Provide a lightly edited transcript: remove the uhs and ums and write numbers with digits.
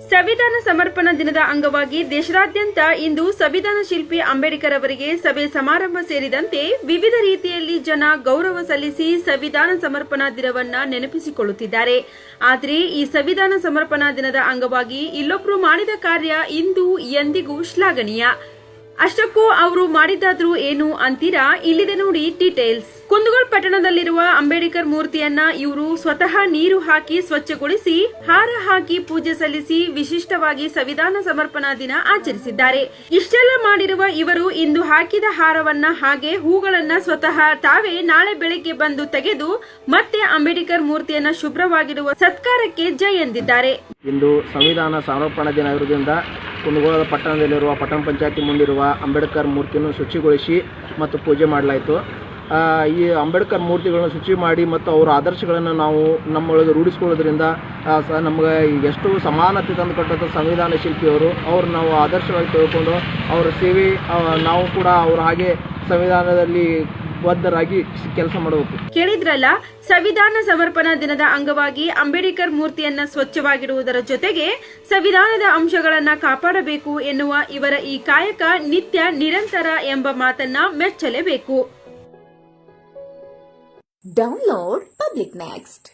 ಸಂವಿಧಾನ ಸಮರ್ಪಣಾ ದಿನದ ಅಂಗವಾಗಿ ದೇಶಾದ್ಯಂತ ಇಂದು ಸಂವಿಧಾನ ಶಿಲ್ಪಿ ಅಂಬೇಡ್ಕರ್ ಅವರಿಗೆ ಸಭೆ ಸಮಾರಂಭ ಸೇರಿದಂತೆ ವಿವಿಧ ರೀತಿಯಲ್ಲಿ ಜನ ಗೌರವ ಸಲ್ಲಿಸಿ ಸಂವಿಧಾನ ಸಮರ್ಪಣಾ ದಿನವನ್ನ ನೆನಪಿಸಿಕೊಳ್ಳುತ್ತಿದ್ದಾರೆ. ಆದರೆ ಈ ಸಂವಿಧಾನ ಸಮರ್ಪಣಾ ದಿನದ ಅಂಗವಾಗಿ ಇಲ್ಲೊಬ್ಬರು ಮಾಡಿದ ಕಾರ್ಯ ಇಂದು ಎಂದಿಗೂ ಶ್ಲಾಘನೀಯ. ಅಷ್ಟಕ್ಕೂ ಅವರು ಮಾಡಿದ್ದಾದ್ರೂ ಏನು ಅಂತೀರಾ? ಇಲ್ಲಿದೆ ನೋಡಿ ಡೀಟೇಲ್ಸ್. ಕುಂದಗೋಳ ಪಟ್ಟಣದಲ್ಲಿರುವ ಅಂಬೇಡ್ಕರ್ ಮೂರ್ತಿಯನ್ನ ಇವರು ಸ್ವತಃ ನೀರು ಹಾಕಿ ಸ್ವಚ್ಛಗೊಳಿಸಿ ಹಾರ ಹಾಕಿ ಪೂಜೆ ಸಲ್ಲಿಸಿ ವಿಶಿಷ್ಟವಾಗಿ ಸಂವಿಧಾನ ಸಮರ್ಪಣಾ ದಿನ ಆಚರಿಸಿದ್ದಾರೆ. ಇಷ್ಟೆಲ್ಲ ಮಾಡಿರುವ ಇವರು ಇಂದು ಹಾಕಿದ ಹಾರವನ್ನ ಹಾಗೆ ಹೂಗಳನ್ನ ಸ್ವತಃ ತಾವೇ ನಾಳೆ ಬೆಳಿಗ್ಗೆ ಬಂದು ತೆಗೆದು ಮತ್ತೆ ಅಂಬೇಡ್ಕರ್ ಮೂರ್ತಿಯನ್ನ ಶುಭ್ರವಾಗಿರುವ ಸತ್ಕಾರಕ್ಕೆ ಜೈ ಎಂದಿದ್ದಾರೆ. ಇಂದು ಸಂವಿಧಾನ ಸಮರ್ಪಣಾ ದಿನ ಇರುವುದರಿಂದ ಕುಂದಗೋಳದ ಪಟ್ಟಣದಲ್ಲಿರುವ ಪಟ್ಟಣ ಪಂಚಾಯತಿ ಮುಂದಿರುವ ಅಂಬೇಡ್ಕರ್ ಮೂರ್ತಿಯನ್ನು ಶುಚಿಗೊಳಿಸಿ ಮತ್ತು ಪೂಜೆ ಮಾಡಲಾಯಿತು. ಈ ಅಂಬೇಡ್ಕರ್ ಮೂರ್ತಿಗಳನ್ನು ಶುಚಿ ಮಾಡಿ ಮತ್ತು ಅವರ ಆದರ್ಶಗಳನ್ನು ನಾವು ನಮ್ಮೊಳಗೆ ರೂಢಿಸಿಕೊಳ್ಳೋದ್ರಿಂದ ನಮಗೆ ಎಷ್ಟು ಸಮಾನತೆ ತಂದುಕೊಟ್ಟಂಥ ಸಂವಿಧಾನ ಶಿಲ್ಪಿಯವರು ಅವ್ರು ನಾವು ಆದರ್ಶವಾಗಿ ತಿಳ್ಕೊಂಡು ಅವರ ಸೇವೆ ನಾವು ಕೂಡ ಅವ್ರ ಹಾಗೆ ಸಂವಿಧಾನದಲ್ಲಿ ಬದ್ಧರಾಗಿ ಕೆಲಸ ಮಾಡಬೇಕು. ಕೇಳಿದ್ರಲ್ಲ, ಸಂವಿಧಾನ ಸಮರ್ಪಣಾ ದಿನದ ಅಂಗವಾಗಿ ಅಂಬೇಡ್ಕರ್ ಮೂರ್ತಿಯನ್ನ ಸ್ವಚ್ಛವಾಗಿಡುವುದರ ಜೊತೆಗೆ ಸಂವಿಧಾನದ ಅಂಶಗಳನ್ನ ಕಾಪಾಡಬೇಕು ಎನ್ನುವ ಇವರ ಈ ಕಾಯಕ ನಿತ್ಯ ನಿರಂತರ ಎಂಬ ಮಾತನ್ನ ಮೆಚ್ಚಲೇಬೇಕು. Download Public Next.